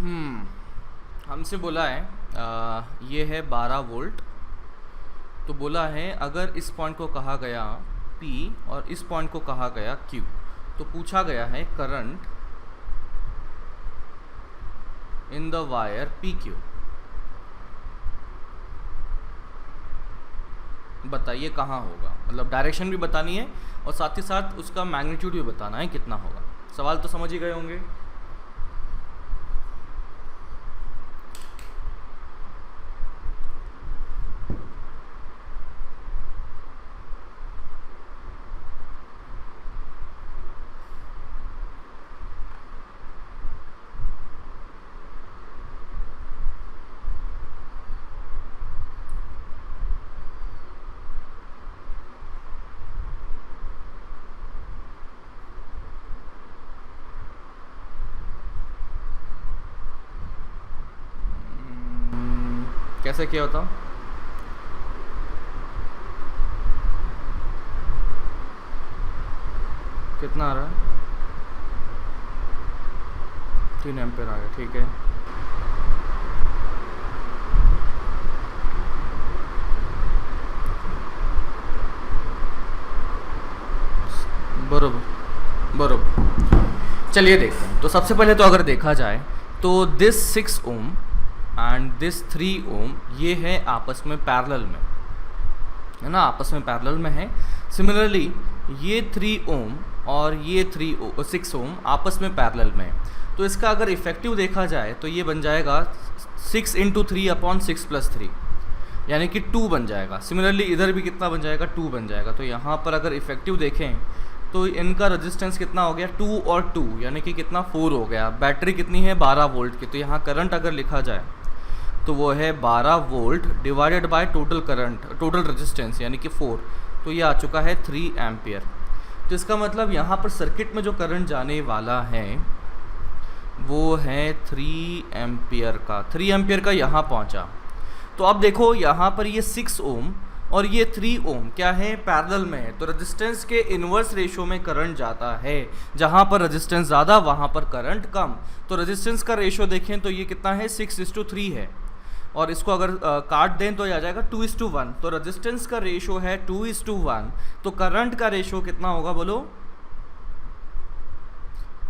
हमसे बोला है ये है 12 वोल्ट। तो बोला है अगर इस पॉइंट को कहा गया P और इस पॉइंट को कहा गया Q, तो पूछा गया है current in the wire PQ। बताइए कहाँ होगा, मतलब डायरेक्शन भी बतानी है और साथ ही साथ उसका मैग्नीट्यूड भी बताना है कितना होगा। सवाल तो समझ ही गए होंगे। कैसे किया होता? कितना आ रहा है? 3 एम्पेयर आ गया, ठीक है। बरोबर बरोबर। चलिए देखते हैं। तो सबसे पहले तो अगर देखा जाए तो दिस 6 ओम एंड दिस 3 ओम ये है आपस में पैरेलल में, है ना, आपस में पैरेलल में है। सिमिलरली ये 3 ओम और ये 6 ओम आपस में पैरेलल में है। तो इसका अगर इफेक्टिव देखा जाए तो ये बन जाएगा 6 × 3/6 + 3, यानी कि 2 बन जाएगा। सिमिलरली इधर भी कितना बन जाएगा? 2 बन जाएगा। तो यहाँ पर अगर इफेक्टिव देखें तो इनका रेजिस्टेंस कितना हो गया? 2 और 2 यानी कि कितना? 4 हो गया। बैटरी कितनी है? 12 वोल्ट की। तो यहाँ करंट अगर लिखा जाए तो वो है 12 volt divided by total current, total resistance यानी कि 4। तो ये आ चुका है 3 एम्पियर। तो इसका मतलब यहाँ पर सर्किट में जो करंट जाने वाला है वो है 3 एम्पियर का। 3 एम्पियर का यहाँ पहुँचा। तो अब देखो यहाँ पर ये 6 ओम और ये 3 ओम क्या है? पैरेलल में है। तो रेजिस्टेंस के इन्वर्स रेशो में करंट जाता है। जहाँ पर रेजिस्टेंस ज़्यादा वहाँ पर करंट कम। तो रेजिस्टेंस का रेशो देखें तो ये कितना है? 6:3 है। और इसको अगर काट दें तो ये आ जाएगा 2:1। तो रेजिस्टेंस का रेशो है 2:1। तो करंट का रेशो कितना होगा बोलो?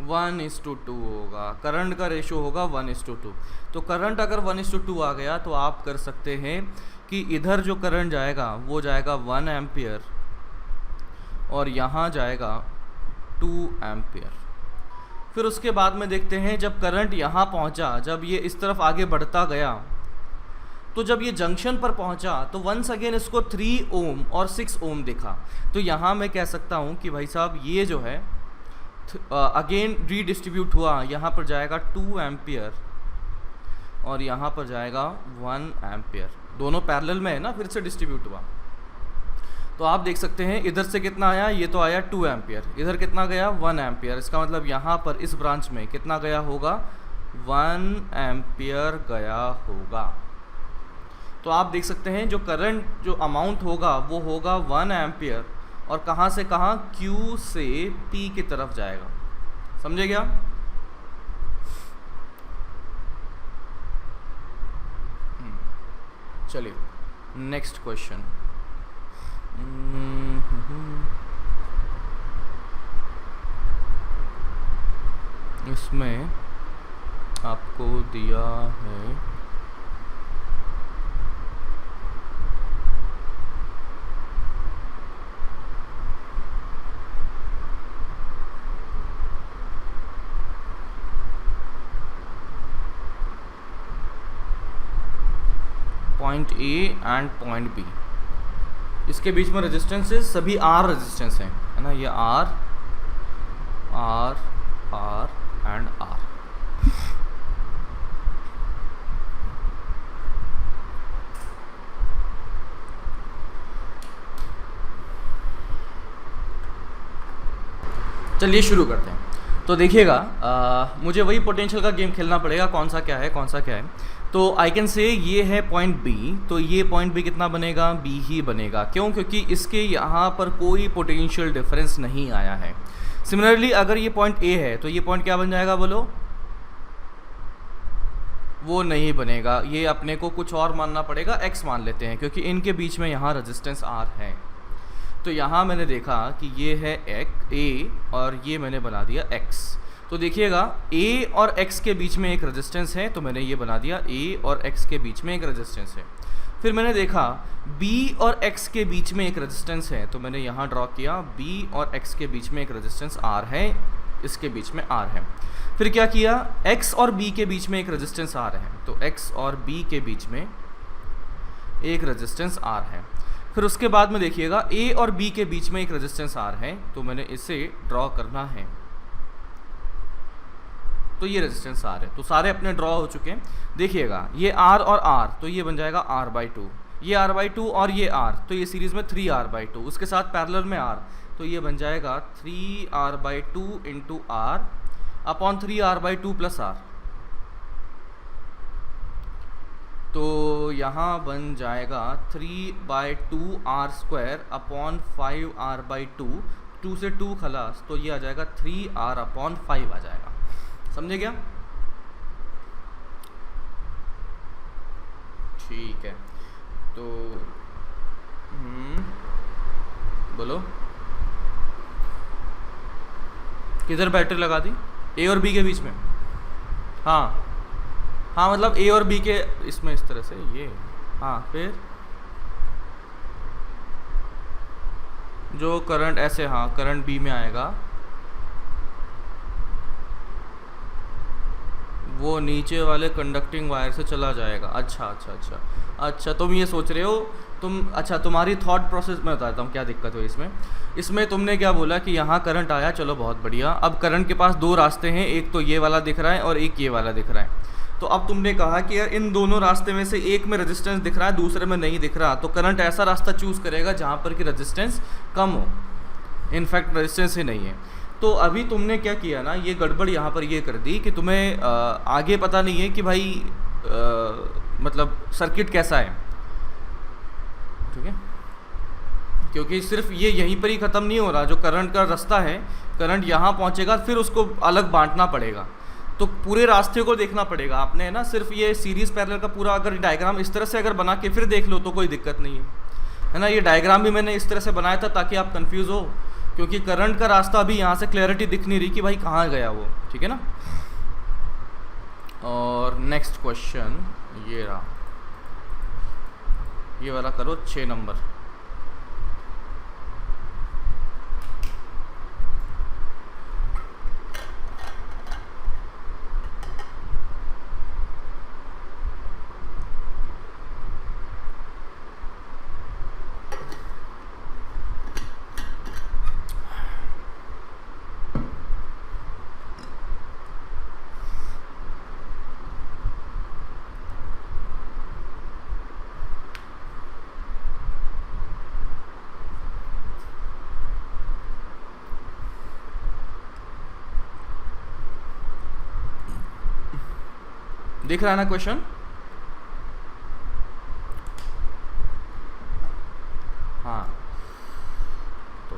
1:2 होगा। करंट का रेशो होगा 1:2। तो करंट अगर 1:2 आ गया तो आप कर सकते हैं कि इधर जो करंट जाएगा वो जाएगा 1 एम्पियर और यहाँ जाएगा 2 एम्पियर। फिर उसके बाद में देखते हैं जब करंट यहाँ पहुँचा, जब ये इस तरफ आगे बढ़ता गया, तो जब ये जंक्शन पर पहुंचा तो वंस अगेन इसको 3 ओम और 6 ओम दिखा। तो यहाँ मैं कह सकता हूँ कि भाई साहब ये जो है अगेन रीडिस्ट्रीब्यूट हुआ। यहाँ पर जाएगा 2 एम्पियर और यहाँ पर जाएगा 1 एम्पियर। दोनों पैरेलल में है ना, फिर से डिस्ट्रीब्यूट हुआ। तो आप देख सकते हैं इधर से कितना आया? ये तो आया 2 एम्पियर। इधर कितना गया? 1 एम्पियर। इसका मतलब यहाँ पर इस ब्रांच में कितना गया होगा? 1 एम्पियर गया होगा। तो आप देख सकते हैं जो करंट जो अमाउंट होगा वो होगा 1 एम्पियर और कहाँ से कहाँ? Q से P की तरफ जाएगा। समझे क्या? चलिए नेक्स्ट क्वेश्चन। इसमें आपको दिया है point A and point B। इसके बीच में रेजिस्टेंसेस सभी R रेजिस्टेंस हैं, है ना। ये R R R and R। चलिए शुरू करते हैं। तो देखिएगा मुझे वही पोटेंशियल का गेम खेलना पड़ेगा, कौन सा क्या है कौन सा क्या है। तो आई कैन से ये है पॉइंट B, तो ये पॉइंट B कितना बनेगा? B ही बनेगा। क्यों? क्योंकि इसके यहाँ पर कोई पोटेंशियल डिफरेंस नहीं आया है। सिमिलरली अगर ये पॉइंट A है तो ये पॉइंट क्या बन जाएगा बोलो? वो नहीं बनेगा, ये अपने को कुछ और मानना पड़ेगा, x मान लेते हैं क्योंकि इनके बीच में यहाँ रेजिस्टेंस R है। तो यहाँ मैंने देखा कि ये है A और ये मैंने बना दिया x। तो देखिएगा A और x के बीच में एक रेजिस्टेंस है, तो मैंने ये बना दिया A और x के बीच में एक रेजिस्टेंस है। फिर मैंने देखा B और x के बीच में एक रेजिस्टेंस है, तो मैंने यहाँ ड्रॉ किया B और x के बीच में एक रेजिस्टेंस R है, इसके बीच में R है। फिर क्या किया, x और b के बीच में एक रेजिस्टेंस R है, तो x और b के बीच में एक रेजिस्टेंस R है। फिर उसके बाद में देखिएगा a और b के बीच में एक रेजिस्टेंस R है, तो मैंने इसे ड्रॉ करना है, तो ये रेजिस्टेंस R है। तो सारे अपने ड्रॉ हो चुके हैं। देखिएगा ये R और R, तो ये बन जाएगा R/2, ये R/2 और ये R, तो ये सीरीज़ में 3R/2, उसके साथ पैरेलल में R, तो ये बन जाएगा 3R/2 into R upon 3R/2 plus R। तो यहाँ बन जाएगा 3/2R² अपॉन 5R/2, 2 से 2 खलास, तो ये आ जाएगा 3R/5 आ जाएगा। समझे क्या? ठीक है, तो बोलो किधर बैटरी लगा दी? ए और बी के बीच में। हाँ हाँ, मतलब ए और बी के इसमें इस तरह से ये। हाँ, फिर जो करंट ऐसे, हाँ करंट बी में आएगा वो नीचे वाले कंडक्टिंग वायर से चला जाएगा। अच्छा, तुम ये सोच रहे हो तुम, अच्छा तुम्हारी थॉट प्रोसेस में बताता हूँ क्या दिक्कत हुई इसमें तुमने क्या बोला कि यहाँ करंट आया, चलो बहुत बढ़िया। अब करंट के पास दो रास्ते हैं, एक तो ये वाला दिख रहा है और एक ये वाला दिख रहा है। तो अब तुमने कहा कि यार इन दोनों रास्ते में से एक में रेजिस्टेंस दिख रहा है, दूसरे में नहीं दिख रहा, तो करंट ऐसा रास्ता चूज़ करेगा जहाँ पर कि रेजिस्टेंस कम हो, इनफैक्ट रेजिस्टेंस ही नहीं है। तो अभी तुमने क्या किया ना, ये गड़बड़ यहाँ पर ये कर दी कि तुम्हें आगे पता नहीं है कि भाई मतलब सर्किट कैसा है, ठीक है, क्योंकि सिर्फ ये यहीं पर ही ख़त्म नहीं हो रहा। जो करंट का रास्ता है, करंट यहाँ पहुँचेगा, फिर उसको अलग बांटना पड़ेगा, तो पूरे रास्ते को देखना पड़ेगा आपने, है ना। सिर्फ ये सीरीज़ पैरेलल का पूरा अगर डायग्राम इस तरह से अगर बना के फिर देख लो तो कोई दिक्कत नहीं है ना। ये डायग्राम भी मैंने इस तरह से बनाया था ताकि आप कंफ्यूज हो, क्योंकि करंट का रास्ता अभी यहाँ से क्लैरिटी दिख नहीं रही कि भाई कहाँ गया वो, ठीक है ना। और नेक्स्ट क्वेश्चन ये रहा, ये वाला करो 6 नंबर। दिख रहा है ना क्वेश्चन? हाँ, तो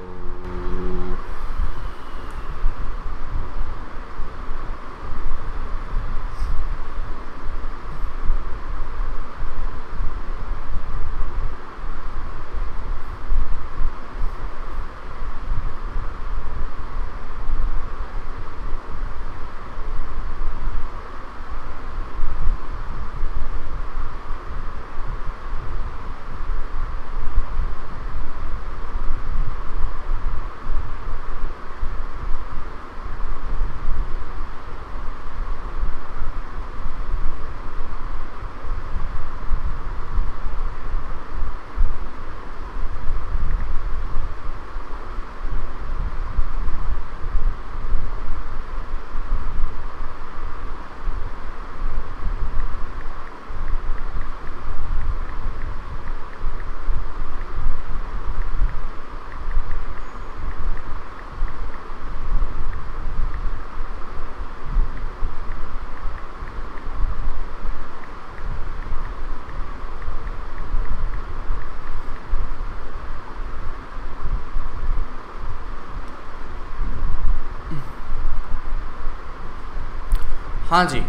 हाँ जी,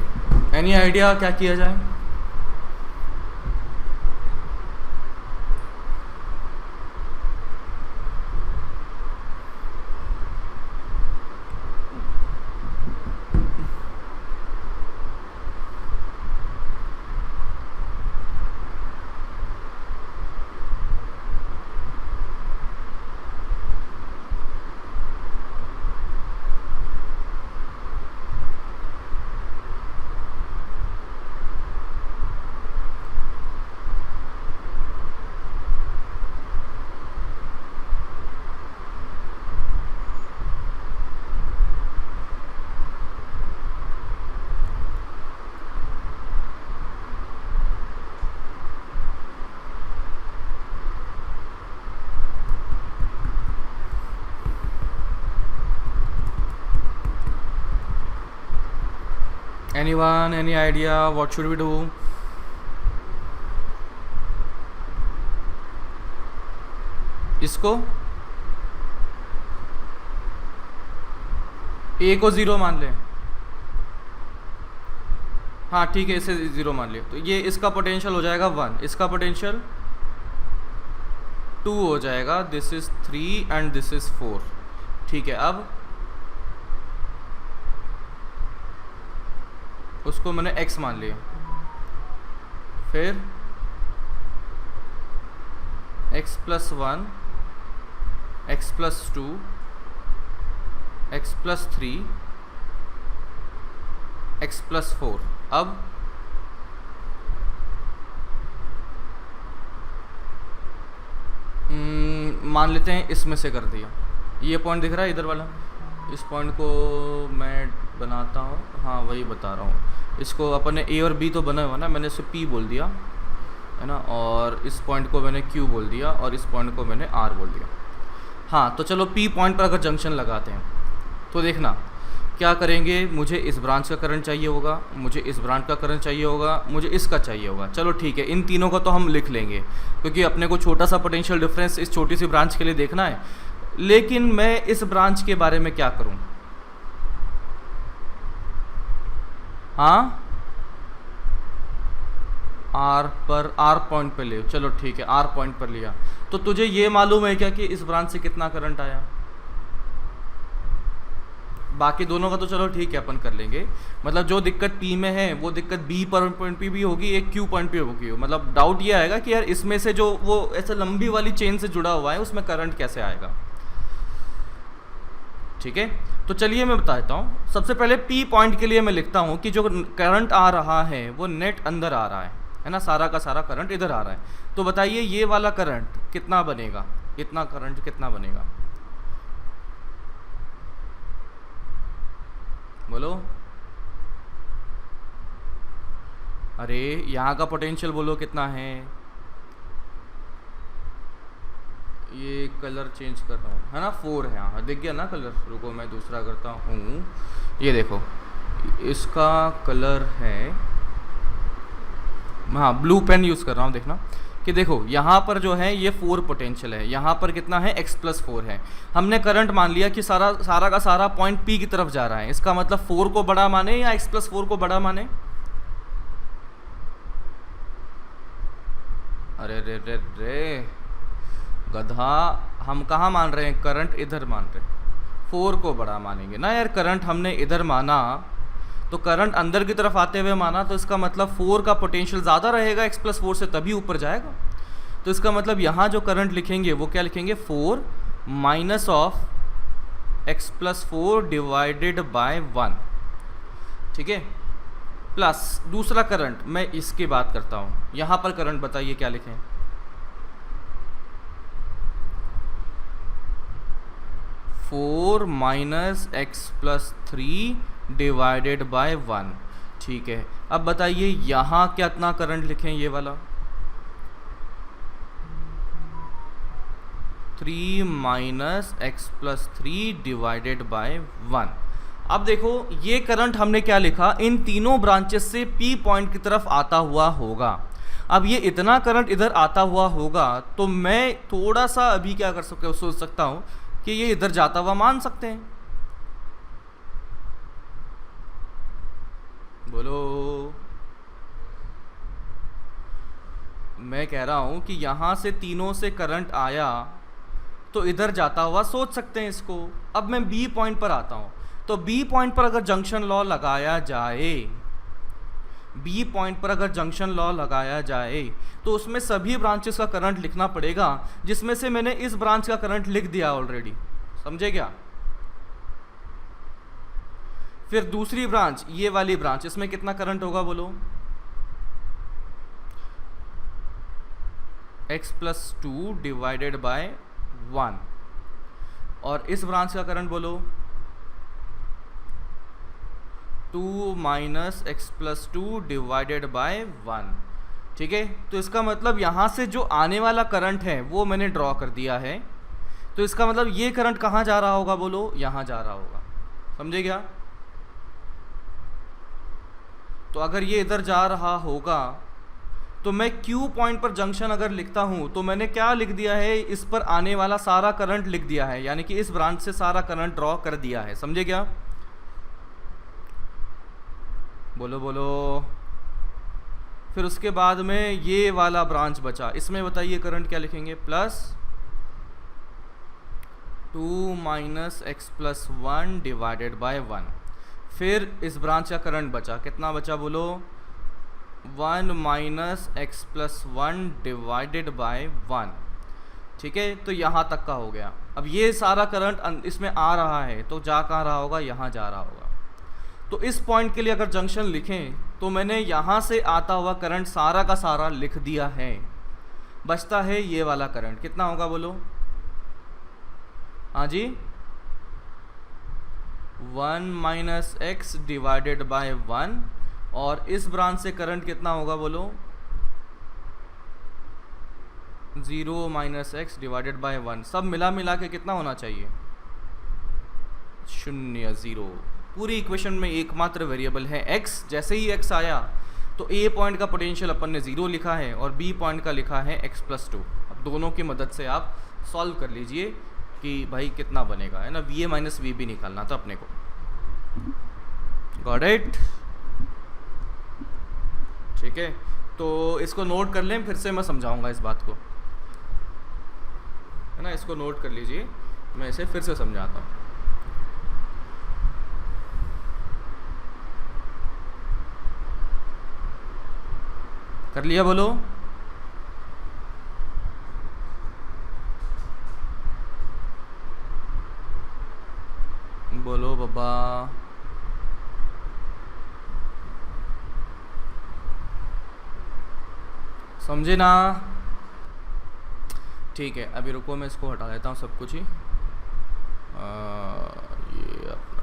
एनी आइडिया क्या किया जाए? Anyone, any idea what should we do? इसको ए को ज़ीरो मान लें। हाँ ठीक है, इसे ज़ीरो मान लिया तो ये इसका पोटेंशियल हो जाएगा 1, इसका पोटेंशियल 2 हो जाएगा, this is 3 and this is 4। ठीक है, अब उसको मैंने x मान लिया, फिर x plus 1, x plus 2, x plus 3, x plus 4। अब मान लेते हैं इसमें से कर दिया, ये पॉइंट दिख रहा है इधर वाला, इस पॉइंट को मैं बनाता हूँ, हाँ वही बता रहा हूँ। इसको अपन ने ए और बी तो बना हुआ ना, मैंने इसे पी बोल दिया है ना, और इस पॉइंट को मैंने क्यू बोल दिया और इस पॉइंट को मैंने आर बोल दिया। हाँ तो चलो पी पॉइंट पर अगर जंक्शन लगाते हैं तो देखना क्या करेंगे, मुझे इस ब्रांच का करंट चाहिए होगा, मुझे इस ब्रांच का करंट चाहिए होगा, मुझे इसका चाहिए होगा। चलो ठीक है, इन तीनों का तो हम लिख लेंगे क्योंकि अपने को छोटा सा पोटेंशियल डिफरेंस इस छोटी सी ब्रांच के लिए देखना है। लेकिन मैं इस ब्रांच के बारे में क्या करूं? हाँ आर पॉइंट पे ले, चलो ठीक है आर पॉइंट पर लिया। तो तुझे ये मालूम है क्या कि इस ब्रांच से कितना करंट आया? बाकी दोनों का तो चलो ठीक है अपन कर लेंगे, मतलब जो दिक्कत P में है वो दिक्कत B पॉइंट पे भी होगी, एक Q पॉइंट पे होगी। मतलब डाउट ये आएगा कि यार इसमें से जो वो ऐसे लंबी वाली चेन से जुड़ा हुआ है उसमें करंट कैसे आएगा। ठीक है, तो चलिए मैं बता देता हूँ। सबसे पहले P पॉइंट के लिए मैं लिखता हूँ कि जो करंट आ रहा है वो नेट अंदर आ रहा है ना, सारा का सारा करंट इधर आ रहा है। तो बताइए ये वाला करंट कितना बनेगा, इतना करंट कितना बनेगा, बोलो। अरे यहाँ का पोटेंशियल बोलो कितना है, ये कलर चेंज कर रहा हूँ है ना, 4 है यहाँ, दिख गया ना कलर। रुको मैं दूसरा करता हूँ, ये देखो इसका कलर है, हाँ ब्लू पेन यूज़ कर रहा हूँ। देखना कि देखो यहाँ पर जो है ये 4 पोटेंशियल है, यहाँ पर कितना है x प्लस 4 है। हमने करंट मान लिया कि सारा का सारा पॉइंट P की तरफ जा रहा है, इसका मतलब 4 को बड़ा माने या x प्लस 4 को बड़ा माने? अरे रे रे रे गधा, हम कहाँ मान रहे हैं करंट, इधर मान रहे हैं, 4 को बड़ा मानेंगे ना यार। करंट हमने इधर माना तो करंट अंदर की तरफ आते हुए माना, तो इसका मतलब 4 का पोटेंशियल ज़्यादा रहेगा x प्लस 4 से, तभी ऊपर जाएगा। तो इसका मतलब यहाँ जो करंट लिखेंगे वो क्या लिखेंगे, 4 minus of x plus 4 divided by 1। ठीक है, प्लस दूसरा करंट, मैं इसकी बात करता हूँ। यहाँ पर करंट बताइए क्या लिखें, 4 minus x plus 3 divided by 1। ठीक है, अब बताइए यहाँ कितना करंट लिखें, ये वाला 3 minus x plus 3 divided by 1। अब देखो ये करंट हमने क्या लिखा, इन तीनों ब्रांचेस से P पॉइंट की तरफ आता हुआ होगा। अब ये इतना करंट इधर आता हुआ होगा तो मैं थोड़ा सा अभी क्या कर सकता हूँ, सोच सकता हूँ कि ये इधर जाता हुआ मान सकते हैं, बोलो। मैं कह रहा हूँ कि यहाँ से तीनों से करंट आया तो इधर जाता हुआ सोच सकते हैं इसको। अब मैं बी पॉइंट पर आता हूँ, तो बी पॉइंट पर अगर जंक्शन लॉ लगाया जाए, बी पॉइंट पर अगर जंक्शन लॉ लगाया जाए तो उसमें सभी ब्रांचेस का करंट लिखना पड़ेगा, जिसमें से मैंने इस ब्रांच का करंट लिख दिया ऑलरेडी, समझे क्या? फिर दूसरी ब्रांच, ये वाली ब्रांच, इसमें कितना करंट होगा बोलो? x+2 divided by 1। और इस ब्रांच का करंट बोलो 2 - x+2 डिवाइडेड बाय 1। ठीक है, तो इसका मतलब यहाँ से जो आने वाला करंट है वो मैंने ड्रॉ कर दिया है। तो इसका मतलब ये करंट कहाँ जा रहा होगा बोलो? यहाँ जा रहा होगा, समझे क्या? तो अगर ये इधर जा रहा होगा तो मैं Q पॉइंट पर जंक्शन अगर लिखता हूँ तो मैंने क्या लिख दिया है? इस पर आने वाला सारा करंट लिख दिया है, यानी कि इस ब्रांच से सारा करंट ड्रॉ कर दिया है, समझे क्या? बोलो बोलो। फिर उसके बाद में ये वाला ब्रांच बचा, इसमें बताइए करंट क्या लिखेंगे? +2 - x+1 डिवाइडेड बाय 1। फिर इस ब्रांच का करंट बचा, कितना बचा बोलो? 1 - x+1 डिवाइडेड बाय 1। ठीक है, तो यहाँ तक का हो गया। अब ये सारा करंट इसमें आ रहा है तो जा कहाँ रहा होगा? यहाँ जा रहा होगा। तो इस पॉइंट के लिए अगर जंक्शन लिखें तो मैंने यहाँ से आता हुआ करंट सारा का सारा लिख दिया है। बचता है ये वाला करंट, कितना होगा बोलो? हाँ जी, 1 - x डिवाइडेड बाय 1। और इस ब्रांच से करंट कितना होगा बोलो? 0 - x डिवाइडेड बाय 1। सब मिला के कितना होना चाहिए? 0, 0। पूरी इक्वेशन में एकमात्र वेरिएबल है x। जैसे ही x आया तो a पॉइंट का पोटेंशियल अपन ने 0 लिखा है और b पॉइंट का लिखा है x+2। अब दोनों की मदद से आप सॉल्व कर लीजिए कि भाई कितना बनेगा, है ना? va - vb निकालना था अपने को। Got it? ठीक है, तो इसको नोट कर लें, फिर से मैं समझाऊंगा इस बात को, है ना? इसको नोट कर लीजिए, मैं इसे फिर से समझाता हूँ। कर लिया बोलो? बोलो बाबा। समझे ना? ठीक है, अभी रुको, मैं इसको हटा देता हूँ सब कुछ ही। ये अपना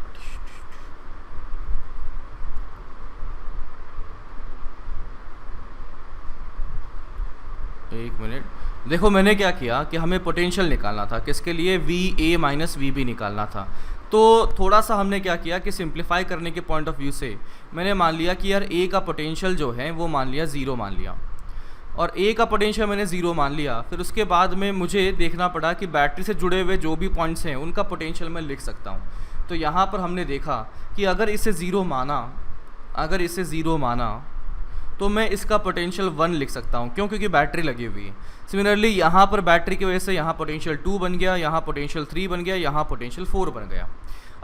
1 मिनट। देखो मैंने क्या किया कि हमें पोटेंशियल निकालना था, किसके लिए? VA - VB निकालना था। तो थोड़ा सा हमने क्या किया कि सिंप्लीफाई करने के पॉइंट ऑफ व्यू से मैंने मान लिया कि यार A का पोटेंशियल जो है वो मान लिया 0 मान लिया, और A का पोटेंशियल मैंने 0 मान लिया। फिर उसके बाद में मुझे देखना पड़ा कि बैटरी से जुड़े हुए जो भी पॉइंट्स हैं उनका पोटेंशियल मैं लिख सकता हूँ। तो यहाँ पर हमने देखा कि अगर इसे 0 माना तो मैं इसका पोटेंशियल 1 लिख सकता हूँ, क्यों? क्योंकि बैटरी लगी हुई है। सिमिलरली यहाँ पर बैटरी की वजह से यहाँ पोटेंशियल 2 बन गया, यहाँ पोटेंशियल 3 बन गया, यहाँ पोटेंशियल 4 बन गया।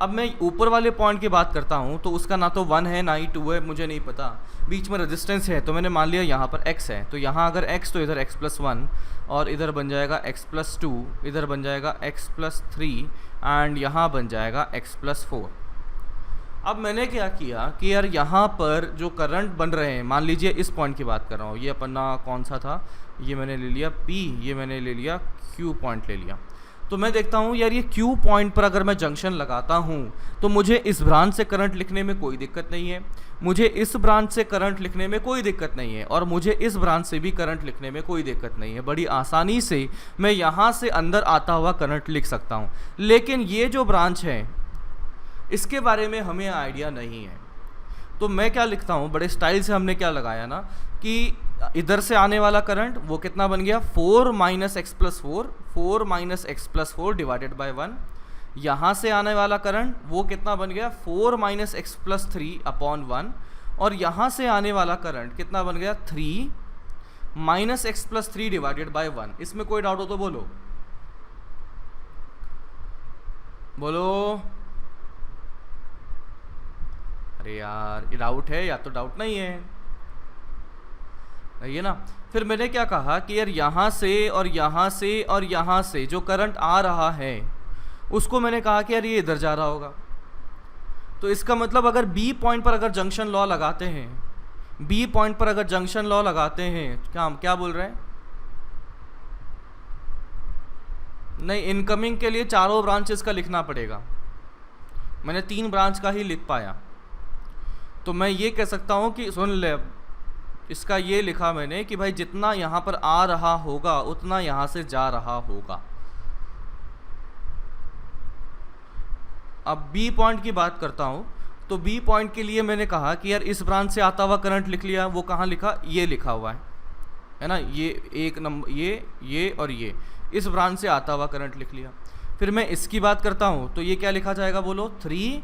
अब मैं ऊपर वाले पॉइंट की बात करता हूँ तो उसका ना तो 1 है ना ही 2 है, मुझे नहीं पता। बीच में रेजिस्टेंस है तो मैंने मान लिया यहाँ पर x है, तो यहाँ अगर x तो इधर x+1 और इधर बन जाएगा x+2, इधर बन जाएगा x+3 एंड यहाँ बन जाएगा x+4। अब मैंने क्या किया कि यार यहाँ पर जो करंट बन रहे हैं, मान लीजिए इस पॉइंट की बात कर रहा हूँ, ये अपना कौन सा था? ये मैंने ले लिया P, ये मैंने ले लिया Q पॉइंट ले लिया। तो मैं देखता हूँ यार ये Q पॉइंट पर अगर मैं जंक्शन लगाता हूँ तो मुझे इस ब्रांच से करंट लिखने में कोई दिक्कत नहीं है, मुझे इस ब्रांच से करंट लिखने में कोई दिक्कत नहीं है, और मुझे इस ब्रांच से भी करंट लिखने में कोई दिक्कत नहीं है। बड़ी आसानी से मैं यहाँ से अंदर आता हुआ करंट लिख सकता हूँ। लेकिन ये जो ब्रांच है इसके बारे में हमें आइडिया नहीं है, तो मैं क्या लिखता हूँ? बड़े स्टाइल से हमने क्या लगाया ना कि इधर से आने वाला करंट वो कितना बन गया? 4 - x+4 डिवाइडेड बाय 1। यहाँ से आने वाला करंट वो कितना बन गया? 4 - x+3 अपॉन 1। और यहाँ से आने वाला करंट कितना बन गया? 3 minus x plus 3 divided by 1। इसमें कोई डाउट हो तो बोलो, बोलो। अरे यार, ये डाउट है या तो डाउट नहीं है, ये ना। फिर मैंने क्या कहा कि यार यहाँ से और यहाँ से और यहाँ से जो करंट आ रहा है उसको मैंने कहा कि यार ये इधर जा रहा होगा। तो इसका मतलब अगर बी पॉइंट पर अगर जंक्शन लॉ लगाते हैं, बी पॉइंट पर अगर जंक्शन लॉ लगाते हैं, क्या बोल रहे हैं? नहीं, इनकमिंग के लिए चारों ब्रांचेस का लिखना पड़ेगा। मैंने 3 ब्रांच का ही लिख पाया, तो मैं ये कह सकता हूँ कि सुन ले, इसका ये लिखा मैंने कि भाई जितना यहाँ पर आ रहा होगा उतना यहाँ से जा रहा होगा। अब बी पॉइंट की बात करता हूँ, तो बी पॉइंट के लिए मैंने कहा कि यार इस ब्रांच से आता हुआ करंट लिख लिया। वो कहाँ लिखा? ये लिखा हुआ है ना, ये एक नंबर, ये और ये, इस ब्रांच से आता हुआ करंट लिख लिया। फिर मैं इसकी बात करता हूँ तो ये क्या लिखा जाएगा बोलो? 3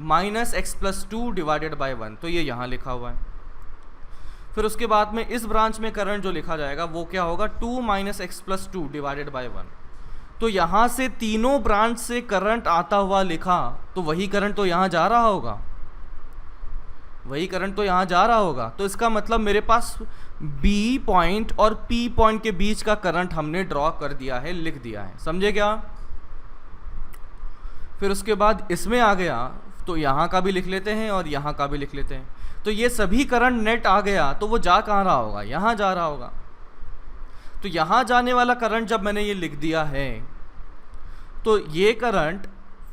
minus x plus 2 divided by 1, तो ये यहाँ लिखा हुआ है। फिर उसके बाद में इस ब्रांच में करंट जो लिखा जाएगा वो क्या होगा? 2 minus x plus 2 divided by 1। तो यहाँ से तीनों ब्रांच से करंट आता हुआ लिखा, तो वही करंट तो यहाँ जा रहा होगा, वही करंट तो यहाँ जा रहा होगा। तो इसका मतलब मेरे पास बी पॉइंट और पी पॉइंट के बीच का करंट हमने ड्रॉ कर दिया है, लिख दिया है। समझे क्या? फिर उसके बाद इसमें आ गया तो यहाँ का भी लिख लेते हैं और यहाँ का भी लिख लेते हैं। तो ये सभी करंट नेट आ गया, तो वो जा कहाँ रहा होगा? यहाँ जा रहा होगा। तो यहाँ जाने वाला करंट जब मैंने ये लिख दिया है, तो ये करंट,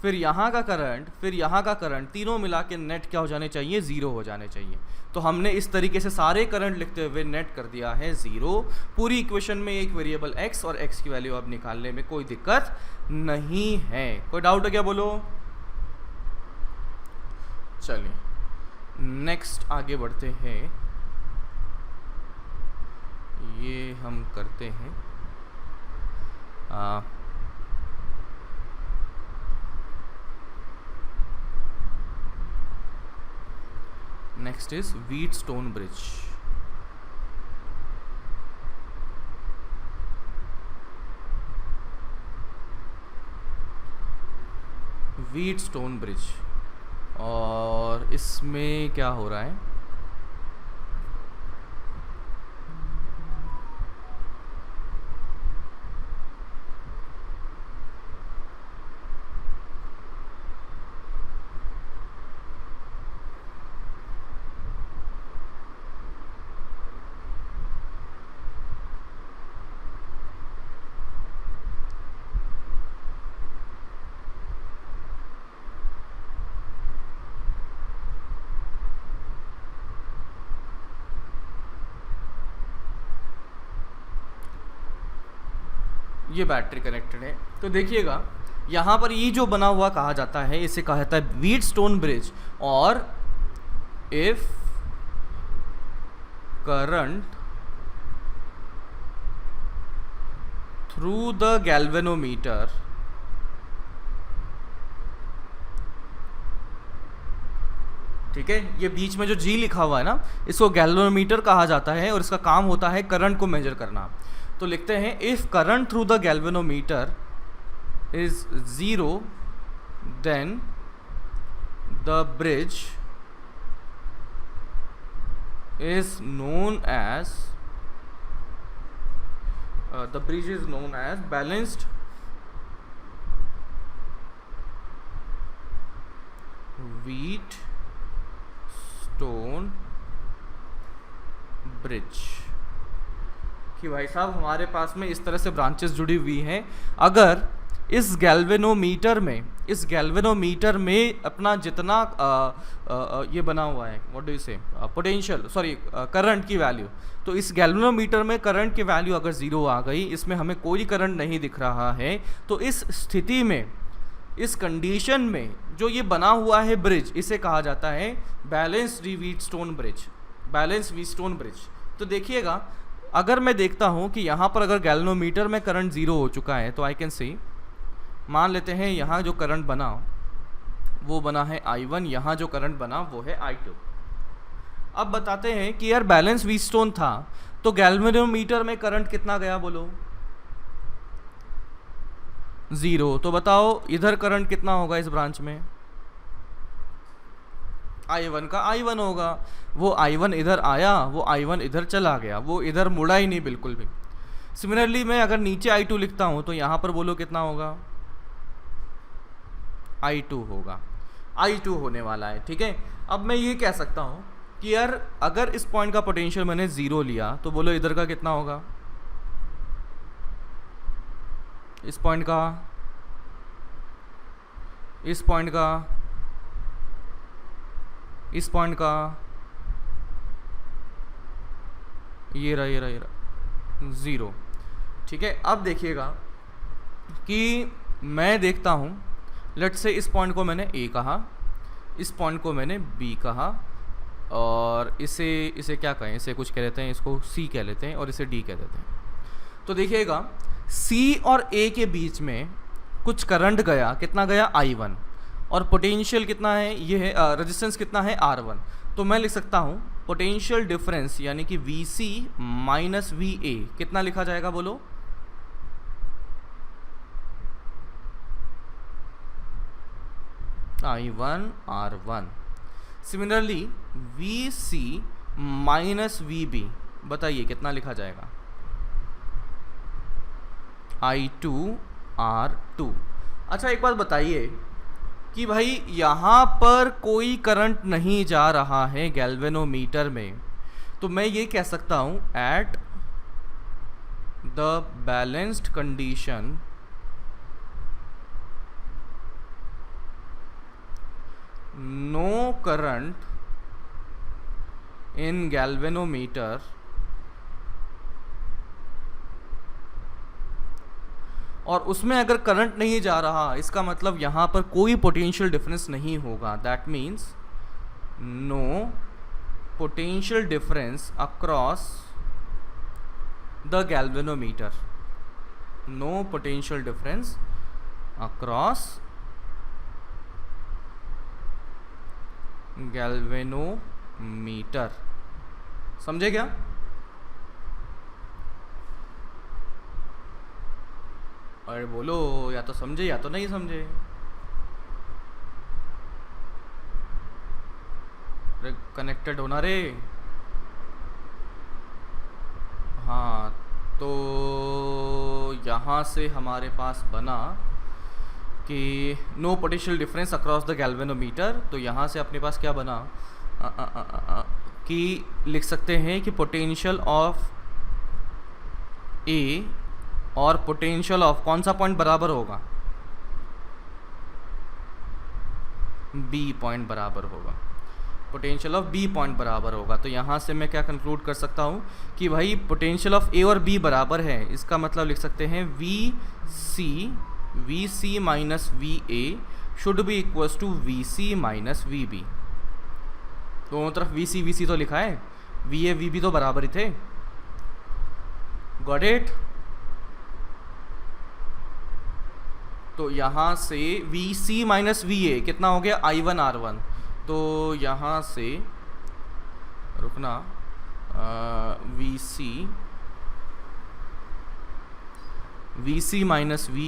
फिर यहाँ का करंट, फिर यहाँ का करंट, तीनों मिला के नेट क्या हो जाने चाहिए? 0 हो जाने चाहिए। तो हमने इस तरीके से सारे करंट लिखते हुए नेट कर दिया है 0। पूरी इक्वेशन में एक वेरिएबल x और x की वैल्यू अब निकालने में कोई दिक्कत नहीं है। कोई डाउट है क्या? बोलो। चलिए नेक्स्ट आगे बढ़ते हैं। ये हम करते हैं next is Wheatstone bridge. Wheatstone bridge, और इसमें क्या हो रहा है? ये बैटरी कनेक्टेड है। तो देखिएगा यहाँ पर ये जो बना हुआ कहा जाता है, इसे कहा जाता है व्हीटस्टोन ब्रिज। और if current through the galvanometer ठीक है, ये बीच में जो जी लिखा हुआ है ना, इसको गैल्वेनोमीटर कहा जाता है और इसका काम होता है करंट को मेजर करना। तो लिखते हैं if current through the galvanometer is 0 then the bridge is known as balanced Wheatstone bridge. कि भाई साहब हमारे पास में इस तरह से ब्रांचेस जुड़ी हुई हैं। अगर इस गैल्वेनोमीटर में अपना जितना ये बना हुआ है, व्हाट डू यू से, पोटेंशियल, सॉरी करंट की वैल्यू, तो इस गैल्वेनोमीटर में करंट की वैल्यू अगर 0 आ गई, इसमें हमें कोई करंट नहीं दिख रहा है, तो इस स्थिति में, इस कंडीशन में जो ये बना हुआ है ब्रिज, इसे कहा जाता है balanced Wheatstone bridge, balance Wheatstone bridge. तो देखिएगा अगर मैं देखता हूँ कि यहाँ पर अगर गैल्वेनोमीटर में करंट 0 हो चुका है, तो आई कैन सी, मान लेते हैं यहाँ जो करंट बना वो बना है I1, यहाँ जो करंट बना वो है I2। अब बताते हैं कि यार बैलेंस व्हीटस्टोन था, तो गैल्वेनोमीटर में करंट कितना गया बोलो? 0। तो बताओ इधर करंट कितना होगा इस ब्रांच में? I1 का I1 होगा। वो I1 इधर आया, वो I1 इधर चला गया, वो इधर मुड़ा ही नहीं बिल्कुल भी। सिमिलरली मैं अगर नीचे I2 लिखता हूँ तो यहाँ पर बोलो कितना होगा? I2 होगा, I2 होने वाला है। ठीक है, अब मैं ये कह सकता हूँ कि यार अगर इस पॉइंट का पोटेंशियल मैंने 0 लिया तो बोलो इधर का कितना होगा? इस पॉइंट का, इस पॉइंट का, इस पॉइंट का, ये रहा, ये रहा, ये रहा, 0। ठीक है, अब देखिएगा कि मैं देखता हूँ, लेट्स से इस पॉइंट को मैंने A कहा, इस पॉइंट को मैंने B कहा, और इसे क्या कहें, इसे कुछ कह लेते हैं, इसको C कह लेते हैं, और इसे D कह देते हैं। तो देखिएगा C और A के बीच में कुछ करंट गया, कितना गया? I1, और पोटेंशियल कितना है? ये है रेजिस्टेंस कितना है? R1। तो मैं लिख सकता हूँ पोटेंशियल डिफरेंस यानी कि VC माइनस VA कितना लिखा जाएगा बोलो? I1 R1। Similarly VC minus VB बताइए कितना लिखा जाएगा? I2 R2। अच्छा एक बात बताइए कि भाई यहाँ पर कोई करंट नहीं जा रहा है गैल्वेनोमीटर में, तो मैं ये कह सकता हूँ at the balanced condition no current in galvanometer और उसमें अगर करंट नहीं जा रहा, इसका मतलब यहाँ पर कोई पोटेंशियल डिफरेंस नहीं होगा। That means no potential difference across the galvanometer, no potential difference across galvanometer. समझे क्या? अरे बोलो, या तो समझे या तो नहीं समझे। अरे कनेक्टेड होना रे। हाँ, तो यहाँ से हमारे पास बना कि no potential difference across the galvanometer. तो यहाँ से अपने पास क्या बना कि लिख सकते हैं कि पोटेंशियल ऑफ ए और पोटेंशियल ऑफ कौन सा पॉइंट बराबर होगा? बी पॉइंट बराबर होगा, पोटेंशियल ऑफ बी पॉइंट बराबर होगा। तो यहाँ से मैं क्या कंक्लूड कर सकता हूँ कि भाई पोटेंशियल ऑफ ए और बी बराबर है, इसका मतलब लिख सकते हैं V C minus V A should be equals to V C minus V B. दोनों तरफ वी सी तो लिखा है, वी ए वी बी तो बराबर ही थे। Got it? तो यहाँ से V C minus V A कितना हो गया? I1 R1। तो यहाँ से रुकना, V C minus V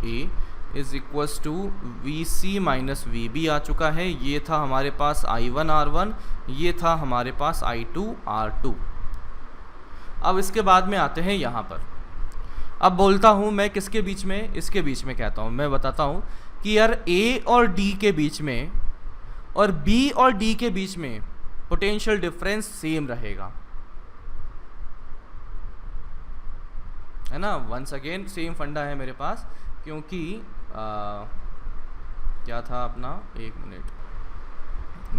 A is equals to V C minus V B आ चुका है। ये था हमारे पास I1 R1, ये था हमारे पास I2 R2। अब इसके बाद में आते हैं यहाँ पर। अब बोलता हूँ मैं किसके बीच में? इसके बीच में कहता हूँ, मैं बताता हूँ कि यार A और D के बीच में और B और D के बीच में पोटेंशियल डिफरेंस सेम रहेगा, है ना। वंस अगेन सेम फंडा है मेरे पास, क्योंकि क्या था अपना, एक मिनट,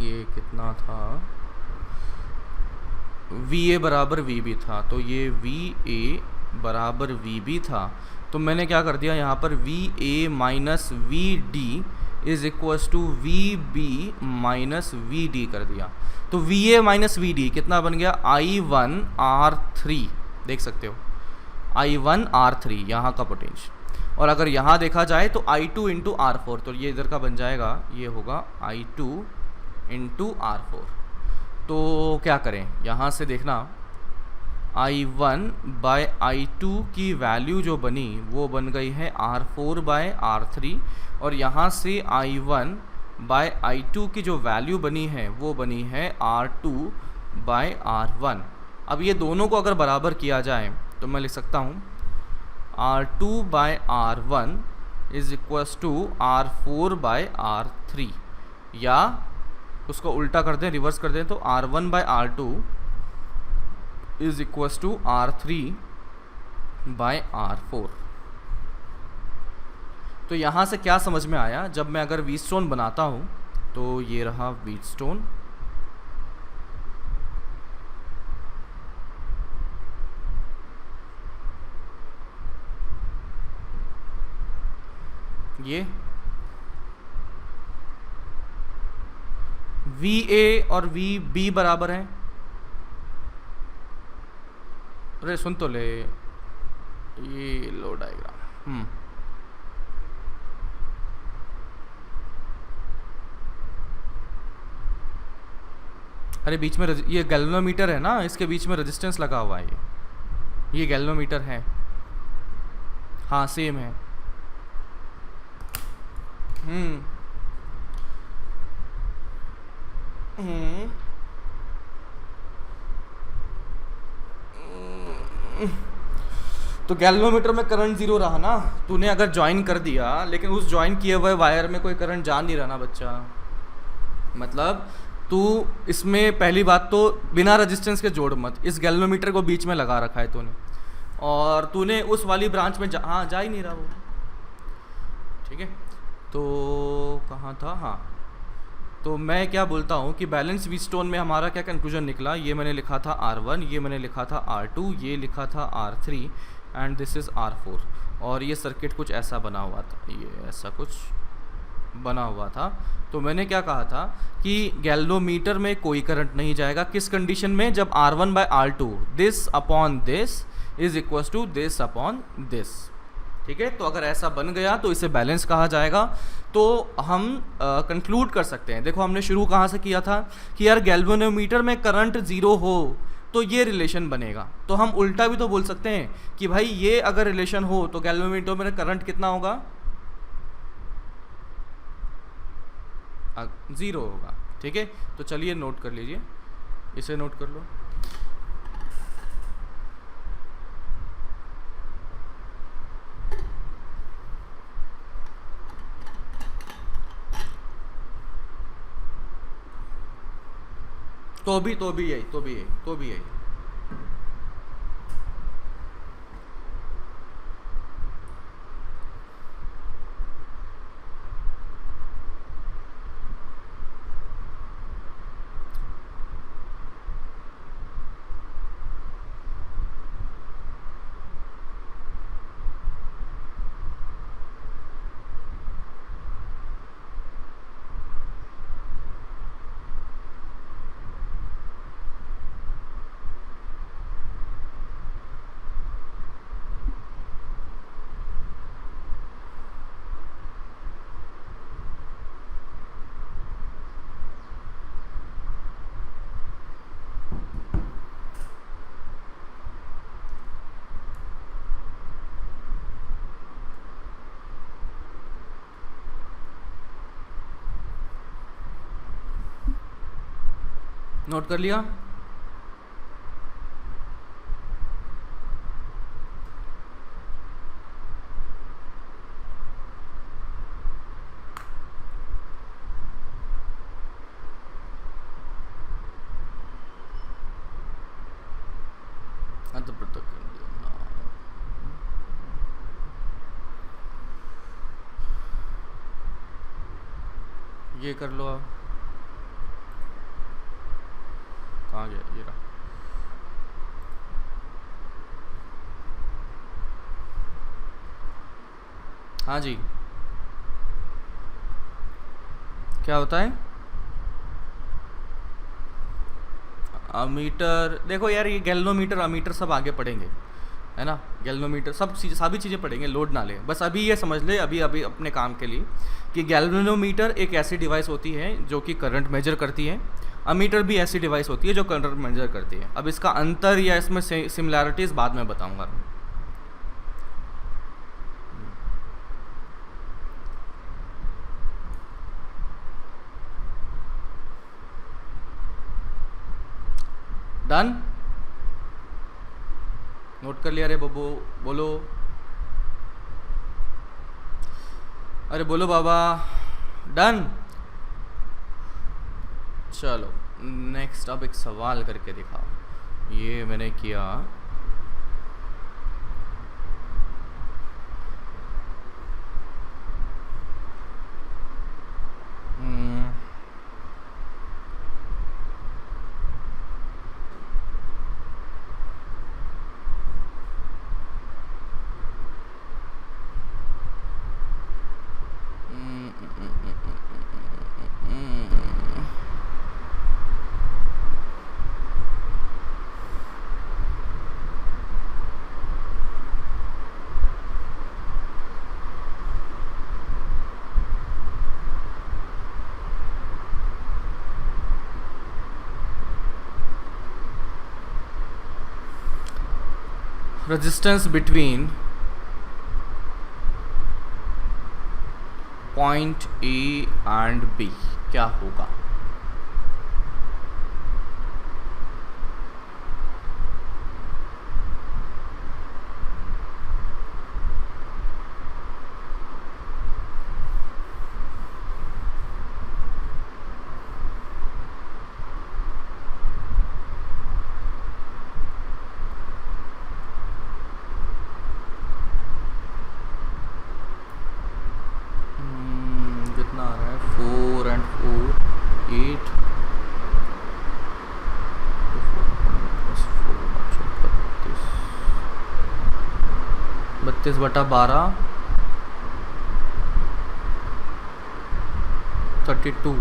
ये कितना था, VA बराबर VB था, तो ये VA बराबर VB था। तो मैंने क्या कर दिया यहाँ पर, VA minus VD is equals to VB minus VD कर दिया। तो VA माइनस VD कितना बन गया? I1 R3, देख सकते हो I1 R3 यहाँ का पोटेंशियल। और अगर यहाँ देखा जाए तो I2 इंटू R4, तो ये इधर का बन जाएगा, ये होगा I2 इंटू R4। तो क्या करें, यहाँ से देखना I1 बाय I2 की वैल्यू जो बनी वो बन गई है R4 बाय R3, और यहाँ से I1 बाय I2 की जो वैल्यू बनी है वो बनी है R2 बाय R1। अब ये दोनों को अगर बराबर किया जाए तो मैं लिख सकता हूँ R2 by R1 is equals to R4 by R3, या उसको उल्टा कर दें, रिवर्स कर दें, तो R1 by R2 is equals to R3 by R4। तो यहाँ से क्या समझ में आया, जब मैं अगर व्हीटस्टोन बनाता हूँ तो ये रहा व्हीटस्टोन, ये VA और VB बराबर हैं। अरे सुन तो ले, ये लो डायग्राम। अरे बीच में ये गैल्वेनोमीटर है ना, इसके बीच में रेजिस्टेंस लगा हुआ है, ये गैल्वेनोमीटर है। हाँ सेम है। तो गैल्वेनोमीटर में करंट जीरो रहा ना, तूने अगर ज्वाइन कर दिया, लेकिन उस ज्वाइन किए हुए वायर में कोई करंट जा नहीं रहा ना बच्चा। मतलब तू इसमें पहली बात तो बिना रेजिस्टेंस के जोड़ मत, इस गैल्वेनोमीटर को बीच में लगा रखा है तूने, और तूने उस वाली ब्रांच में जा ही नहीं रहा वो। ठीक है, तो कहाँ था, हाँ, तो मैं क्या बोलता हूँ कि बैलेंस व्हीटस्टोन में हमारा क्या कंक्लूजन निकला, ये मैंने लिखा था R1, ये मैंने लिखा था R2, ये लिखा था R3 and this is R4, और ये सर्किट कुछ ऐसा बना हुआ था, ये ऐसा कुछ बना हुआ था। तो मैंने क्या कहा था कि गैल्वेनोमीटर में कोई करंट नहीं जाएगा, किस कंडीशन में, जब R1 by R2 this upon this is equals to this upon this. ठीक है, तो अगर ऐसा बन गया तो इसे बैलेंस कहा जाएगा। तो हम कंक्लूड कर सकते हैं, देखो हमने शुरू कहाँ से किया था कि यार गैल्वेनोमीटर में करंट ज़ीरो हो तो ये रिलेशन बनेगा। तो हम उल्टा भी तो बोल सकते हैं कि भाई ये अगर रिलेशन हो तो गैल्वेनोमीटर में करंट कितना होगा, ज़ीरो होगा। ठीक है, तो चलिए नोट कर लीजिए, इसे नोट कर लो। तो भी यही नोट कर लिया। ये कर लो आप, कहाँ गया ये रहा। हाँ जी, क्या होता है अमीटर? देखो यार ये गैल्वेनोमीटर अमीटर सब आगे पढ़ेंगे, है ना, गैल्वेनोमीटर सब सभी चीज़ें पढ़ेंगे, लोड ना ले, बस अभी ये समझ ले अभी अपने काम के लिए कि गैल्वेनोमीटर एक ऐसी डिवाइस होती है जो कि करंट मेजर करती है, अमीटर भी ऐसी डिवाइस होती है जो करंट मेजर करती है। अब इसका अंतर या इसमें सिमिलैरिटीज बाद में बताऊंगा। डन? नोट कर लिया रे बब्बू? बोलो, अरे बोलो बाबा। डन? चलो नेक्स्ट, अब एक सवाल करके दिखाओ। ये मैंने किया, resistance between point A and B क्या होगा? कितना आ रहा है? 4 and 4 8 32/12 32।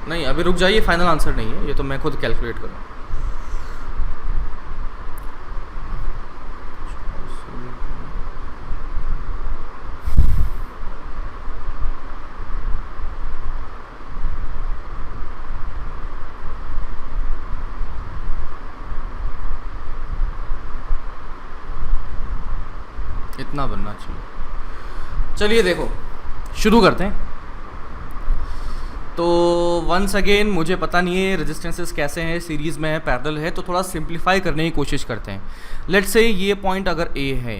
नहीं अभी रुक जाइए, फाइनल आंसर नहीं है ये, तो मैं खुद कैलकुलेट करूँ। इतना बनना चाहिए। चलिए देखो शुरू करते हैं। तो वंस अगेन मुझे पता नहीं है रेजिस्टेंसेस कैसे हैं, सीरीज़ में है, पैरेलल है, तो थोड़ा सिंप्लीफाई करने की कोशिश करते हैं। लेट्स से ये पॉइंट अगर ए है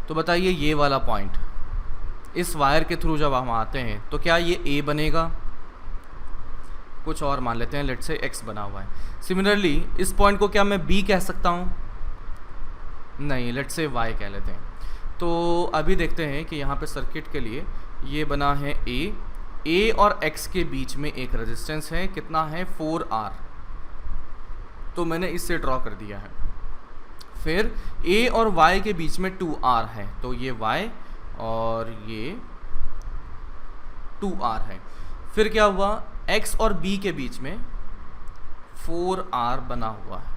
तो बताइए ये वाला पॉइंट इस वायर के थ्रू जब हम आते हैं तो क्या ये ए बनेगा? कुछ और मान लेते हैं, लेट्स से एक्स बना हुआ है। सिमिलरली इस पॉइंट को क्या मैं बी कह सकता हूँ? नहीं, लेट्स से वाई कह लेते हैं। तो अभी देखते हैं कि यहाँ पे सर्किट के लिए ये बना है ए और एक्स के बीच में एक रेजिस्टेंस है, कितना है? 4R। तो मैंने इससे ड्रॉ कर दिया है। फिर ए और वाई के बीच में 2R है, तो ये वाई और ये 2R है। फिर क्या हुआ? एक्स और बी के बीच में 4R बना हुआ है।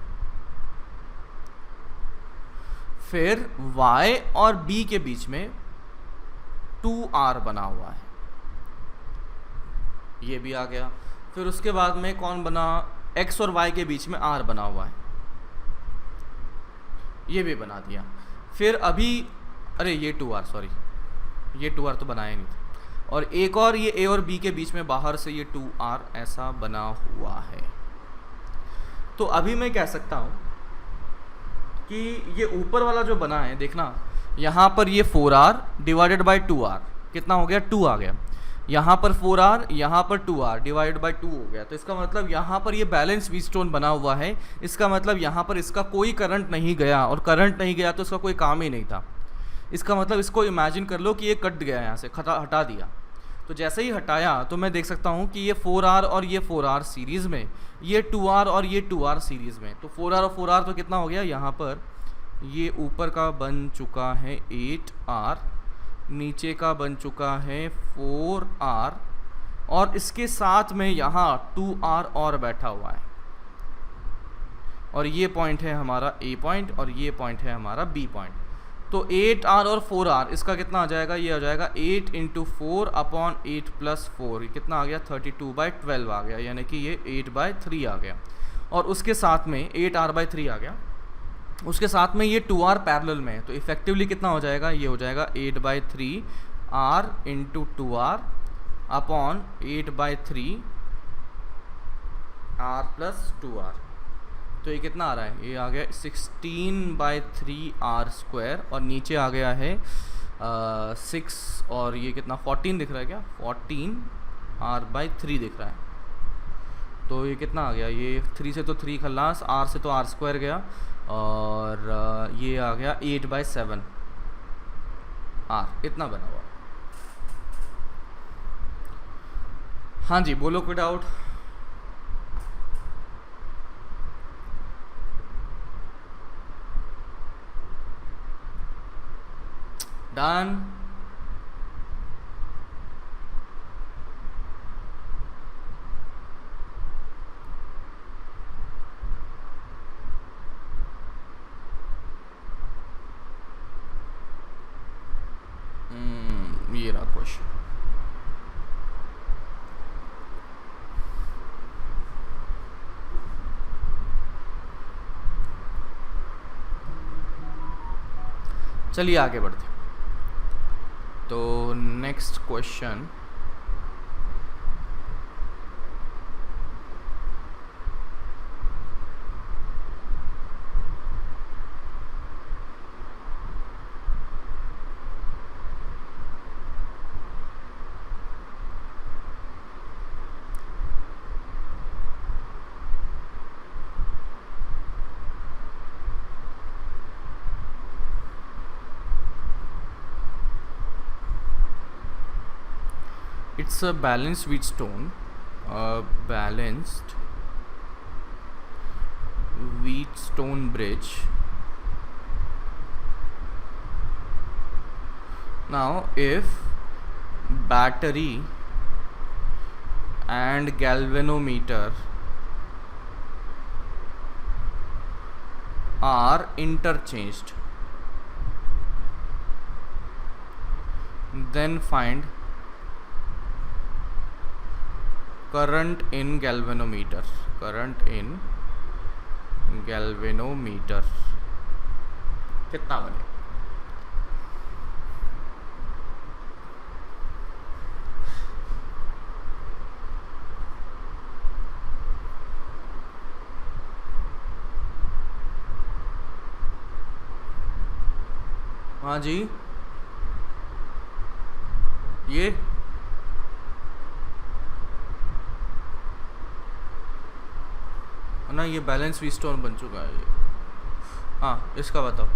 फिर y और b के बीच में 2R बना हुआ है, ये भी आ गया। फिर उसके बाद में कौन बना? x और y के बीच में R बना हुआ है, ये भी बना दिया। फिर अभी अरे ये 2R, सॉरी ये 2R तो बनाया नहीं था। और एक और ये a और b के बीच में बाहर से ये 2R ऐसा बना हुआ है। तो अभी मैं कह सकता हूँ कि ये ऊपर वाला जो बना है, देखना यहाँ पर ये 4R डिवाइडेड बाई 2R कितना हो गया? 2 आ गया। यहाँ पर 4R, यहाँ पर 2R डिवाइडेड बाई 2 हो गया। तो इसका मतलब यहाँ पर ये बैलेंस व्हीटस्टोन बना हुआ है। इसका मतलब यहाँ पर इसका कोई करंट नहीं गया, और करंट नहीं गया तो इसका कोई काम ही नहीं था। इसका मतलब इसको इमेजिन कर लो कि ये कट गया, यहाँ से हटा दिया। तो जैसे ही हटाया तो मैं देख सकता हूँ कि ये 4R और ये 4R सीरीज़ में, ये 2R और ये 2R सीरीज़ में। तो 4R और 4R तो कितना हो गया? यहाँ पर ये ऊपर का बन चुका है 8R, नीचे का बन चुका है 4R, और इसके साथ में यहाँ 2R और बैठा हुआ है। और ये पॉइंट है हमारा A पॉइंट और ये पॉइंट है हमारा B पॉइंट। तो 8r और 4r इसका कितना आ जाएगा, ये आ जाएगा 8 इंटू 4 अपॉन 8 प्लस 4, ये कितना आ गया 32/12 आ गया, यानी कि ये 8/3 आ गया। और उसके साथ में 8r/3 आ गया, उसके साथ में ये 2r पैरेलल में है, तो इफेक्टिवली कितना हो जाएगा, ये हो जाएगा 8/3 r into 2r upon 8/3 r plus 2r। तो ये कितना आ रहा है, ये आ गया 16/3 r स्क्वायर, और नीचे आ गया है 6, और ये कितना 14 दिख रहा है क्या, 14 r/3 दिख रहा है। तो ये कितना आ गया, ये 3 से तो 3 खल्लास, r से तो r स्क्वायर गया, और ये आ गया 8/7 r, इतना बना हुआ। हाँ जी, बोलो कोई डाउट? डन। ये रहा क्वेश्चन। चलिए आगे बढ़ते हैं। तो next question, it's a balanced Wheatstone bridge. Now if battery and galvanometer are interchanged, then find current in galvanometer. कितना बने? हाँ जी, ये ना, ये बैलेंस व्हीटस्टोन बन चुका है ये। हाँ, इसका बताओ।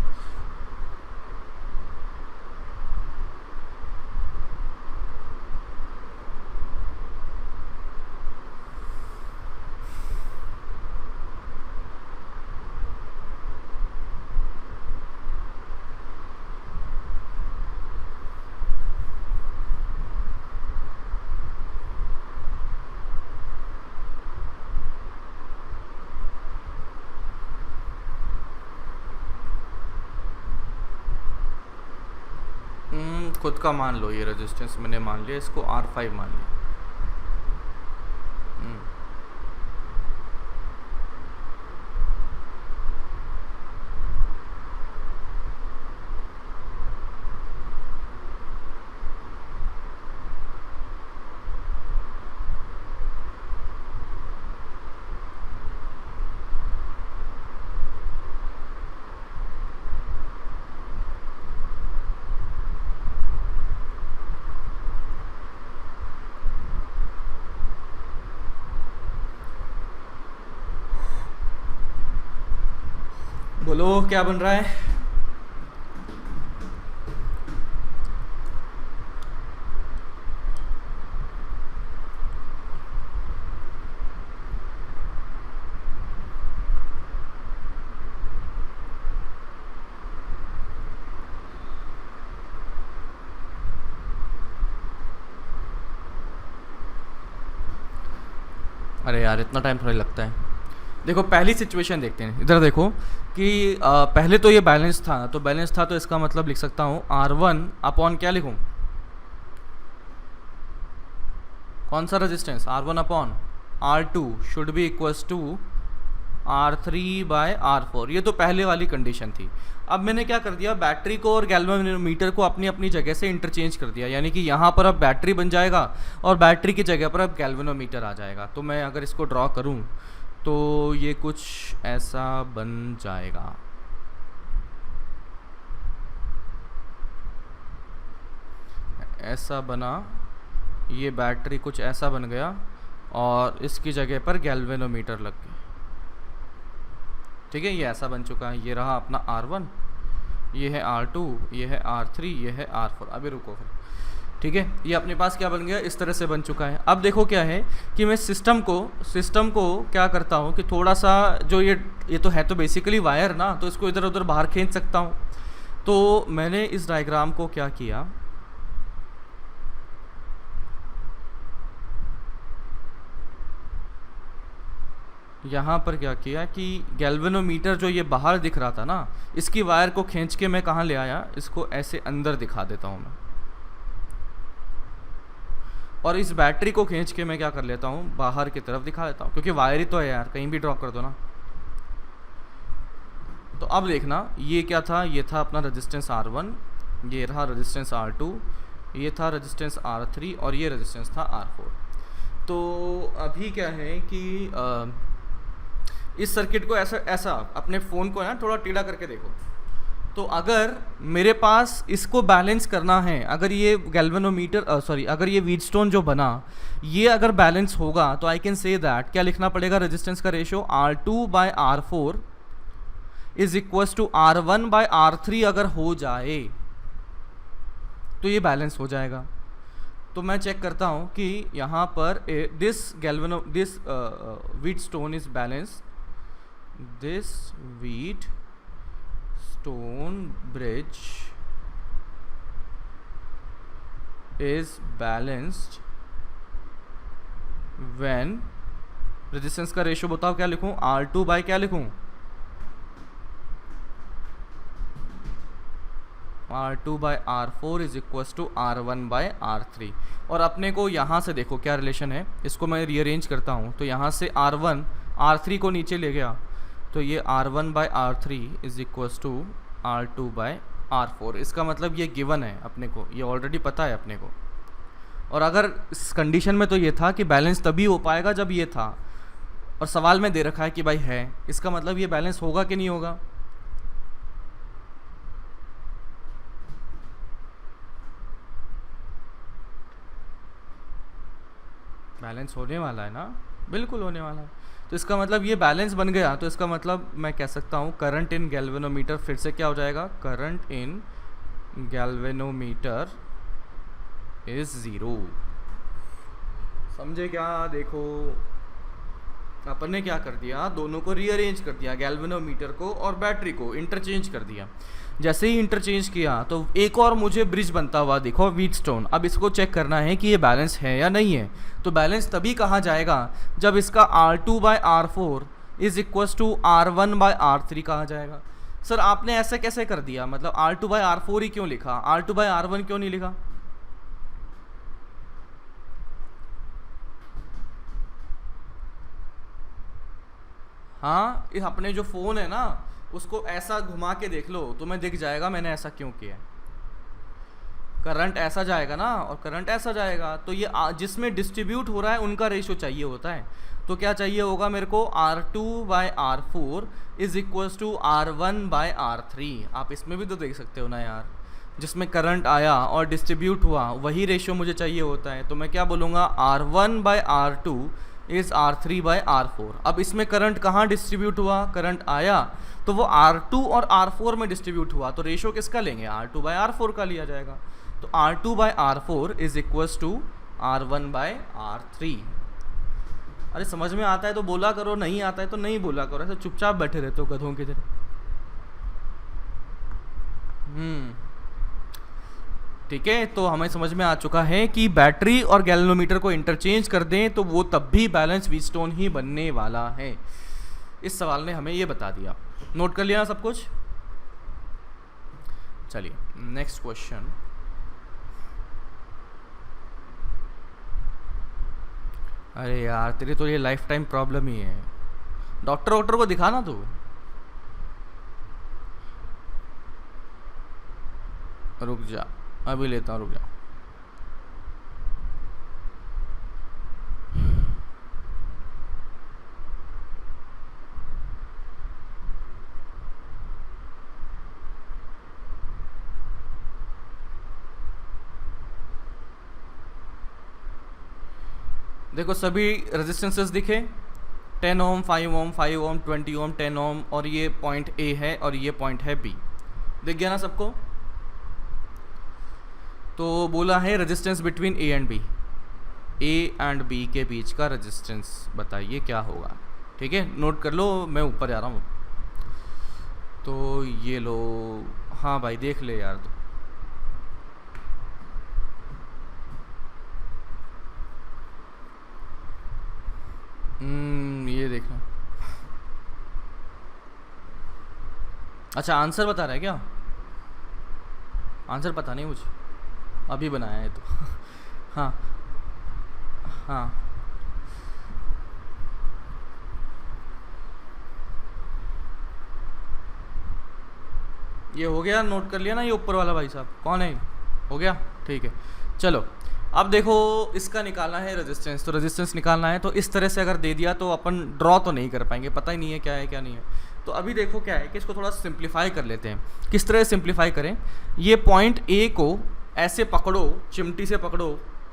खुद का मान लो, ये रेजिस्टेंस मैंने मान लिया, इसको R5 मान लिया। बोलो क्या बन रहा है? अरे यार, इतना टाइम थोड़ा लगता है। देखो पहली सिचुएशन देखते हैं, इधर देखो कि पहले तो ये बैलेंस था, तो बैलेंस था तो इसका मतलब लिख सकता हूँ R1 अपॉन क्या लिखूँ, कौन सा resistance, R1 upon R2 should be equals to R3 by R4। ये तो पहले वाली कंडीशन थी। अब मैंने क्या कर दिया, बैटरी को और गैल्वेनोमीटर को अपनी अपनी जगह से इंटरचेंज कर दिया, यानी कि यहाँ पर अब बैटरी बन जाएगा और बैटरी की जगह पर अब गैल्वेनोमीटर आ जाएगा। तो मैं अगर इसको ड्रॉ करूँ तो ये कुछ ऐसा बन जाएगा। ऐसा बना, ये बैटरी कुछ ऐसा बन गया और इसकी जगह पर गैल्वेनोमीटर लग गया। ठीक है, ये ऐसा बन चुका है। ये रहा अपना R1, ये है R2, ये है R3, ये है R4। अभी रुको फिर, ठीक है, ये अपने पास क्या बन गया, इस तरह से बन चुका है। अब देखो क्या है कि मैं सिस्टम को क्या करता हूँ कि थोड़ा सा जो ये तो है तो बेसिकली वायर ना, तो इसको इधर उधर बाहर खींच सकता हूँ। तो मैंने इस डायग्राम को क्या किया, यहाँ पर क्या किया कि गैल्वेनोमीटर जो ये बाहर दिख रहा था ना, इसकी वायर को खींच के मैं कहाँ ले आया, इसको ऐसे अंदर दिखा देता हूँ मैं, और इस बैटरी को खींच के मैं क्या कर लेता हूँ, बाहर की तरफ दिखा देता हूँ, क्योंकि वायर ही तो है यार, कहीं भी ड्रॉ कर दो ना। तो अब देखना ये क्या था, ये था अपना रेजिस्टेंस R1, ये रहा रेजिस्टेंस R2, ये था रेजिस्टेंस R3 और ये रेजिस्टेंस था R4। तो अभी क्या है कि इस सर्किट को ऐसा अपने फ़ोन को ना थोड़ा टेढ़ा करके देखो। तो अगर मेरे पास इसको बैलेंस करना है, अगर ये गैल्वेनोमीटर अगर ये व्हीटस्टोन जो बना ये अगर बैलेंस होगा, तो आई कैन से दैट क्या लिखना पड़ेगा, रेजिस्टेंस का ratio R2 by R4 is equals to R1 by R3 अगर हो जाए तो ये बैलेंस हो जाएगा। तो मैं चेक करता हूँ कि यहाँ पर this Wheatstone is balance, this Wheatstone bridge is balanced when resistance का रेशियो बताओ क्या लिखूं, R2 बाय क्या लिखूं, R2 by R4 is equals to R1 by R3। और अपने को यहाँ से देखो क्या रिलेशन है, इसको मैं रीअरेंज करता हूँ। तो यहाँ से R1 R3 को नीचे ले गया, तो ये R1 by R3 is equals to R2 by R4। इसका मतलब ये गिवन है अपने को, ये ऑलरेडी पता है अपने को। और अगर इस कंडीशन में तो ये था कि बैलेंस तभी हो पाएगा जब ये था, और सवाल में दे रखा है कि भाई है, इसका मतलब ये बैलेंस होगा कि नहीं होगा। बैलेंस होने वाला है ना, बिल्कुल होने वाला है। तो इसका मतलब ये बैलेंस बन गया, तो इसका मतलब मैं कह सकता हूँ करंट इन गैल्वेनोमीटर फिर से क्या हो जाएगा, करंट इन गैल्वेनोमीटर इज 0। समझे क्या, देखो अपन ने क्या कर दिया, दोनों को रीअरेंज कर दिया, गैल्वेनोमीटर को और बैटरी को इंटरचेंज कर दिया। जैसे ही इंटरचेंज किया तो एक और मुझे ब्रिज बनता हुआ देखो, व्हीटस्टोन। अब इसको चेक करना है कि ये बैलेंस है या नहीं है। तो बैलेंस तभी कहा जाएगा जब इसका R2 by R4 is equals to R1 by R3 कहा जाएगा। सर आपने ऐसे कैसे कर दिया, मतलब R2 बाय R4 ही क्यों लिखा, R2 बाय R1 क्यों नहीं लिखा। हाँ, इस अपने जो फ़ोन है ना उसको ऐसा घुमा के देख लो, तुम्हें दिख जाएगा मैंने ऐसा क्यों किया। करंट ऐसा जाएगा ना और करंट ऐसा जाएगा, तो ये जिसमें डिस्ट्रीब्यूट हो रहा है उनका रेशियो चाहिए होता है। तो क्या चाहिए होगा मेरे को, R2 by R4 is equals to R1 by R3। आप इसमें भी तो देख सकते हो ना यार, जिसमें करंट आया और डिस्ट्रीब्यूट हुआ वही रेशियो मुझे चाहिए होता है। तो मैं क्या बोलूँगा, R1 by R2 is R3 by R4। अब इसमें करंट कहाँ डिस्ट्रीब्यूट हुआ, करंट आया तो वो R2 और R4 में डिस्ट्रीब्यूट हुआ, तो रेशियो किसका लेंगे, R2 बाय R4 का लिया जाएगा। तो R2 by R4 is equals to R1 by R3। अरे समझ में आता है तो बोला करो, नहीं आता है तो नहीं बोला करो, ऐसे चुपचाप बैठे रहते हो गधों की तरह। ठीक है, तो हमें समझ में आ चुका है कि बैटरी और गैल्वेनोमीटर को इंटरचेंज कर दें तो वो तब भी बैलेंस व्हीटस्टोन ही बनने वाला है। इस सवाल ने हमें ये बता दिया। नोट कर लिया ना सब कुछ? चलिए नेक्स्ट क्वेश्चन। अरे यार तेरी तो ये लाइफ टाइम प्रॉब्लम ही है, डॉक्टर को दिखा ना तू। रुक जा, अभी लेता हूँ, रुक जा। देखो सभी रेजिस्टेंसेस दिखे, 10 ओम, 5 ओम, 5 ओम, 20 ओम, 10 ओम, और ये पॉइंट ए है और ये पॉइंट है बी। दिख गया ना सबको? तो बोला है resistance between A and B, A and B के बीच का रेजिस्टेंस बताइए क्या होगा। ठीक है, नोट कर लो, मैं ऊपर जा रहा हूँ। तो ये लो, हाँ भाई देख ले यार। ये देखना। अच्छा आंसर बता रहा है क्या? आंसर पता नहीं मुझे, अभी बनाया है तो हाँ हाँ ये हो गया, नोट कर लिया ना? ये ऊपर वाला भाई साहब कौन है? हो गया, ठीक है। चलो अब देखो इसका निकालना है रेजिस्टेंस, तो रेजिस्टेंस निकालना है तो इस तरह से अगर दे दिया तो अपन ड्रॉ तो नहीं कर पाएंगे, पता ही नहीं है क्या है क्या नहीं है। तो अभी देखो क्या है कि इसको थोड़ा सिंप्लीफाई कर लेते हैं। किस तरह सिंप्लीफाई करें? ये पॉइंट ए को ऐसे पकड़ो, चिमटी से पकड़ो,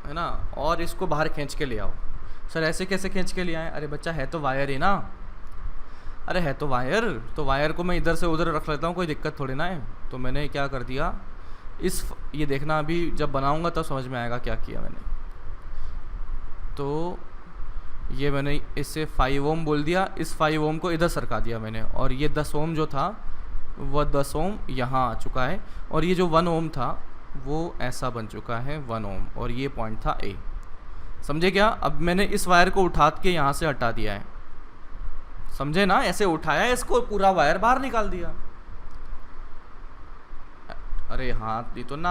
है ना, और इसको बाहर खींच के ले आओ। सर ऐसे कैसे खींच के ले आए? अरे बच्चा है तो वायर ही ना। अरे है तो वायर, तो वायर को मैं इधर से उधर रख लेता हूँ, कोई दिक्कत थोड़ी ना है। तो मैंने क्या कर दिया, ये देखना अभी जब बनाऊंगा तब समझ में आएगा क्या किया मैंने। तो ये मैंने इससे 5 ओम बोल दिया, इस 5 ओम को इधर सरका दिया मैंने, और ये 10 ओम जो था वह 10 ओम यहाँ आ चुका है, और ये जो 1 ओम था वो ऐसा बन चुका है 1 ओम, और ये पॉइंट था ए। समझे क्या? अब मैंने इस वायर को उठा के यहाँ से हटा दिया है, समझे ना? ऐसे उठाया इसको, पूरा वायर बाहर निकाल दिया। अरे हाँ दी तो ना।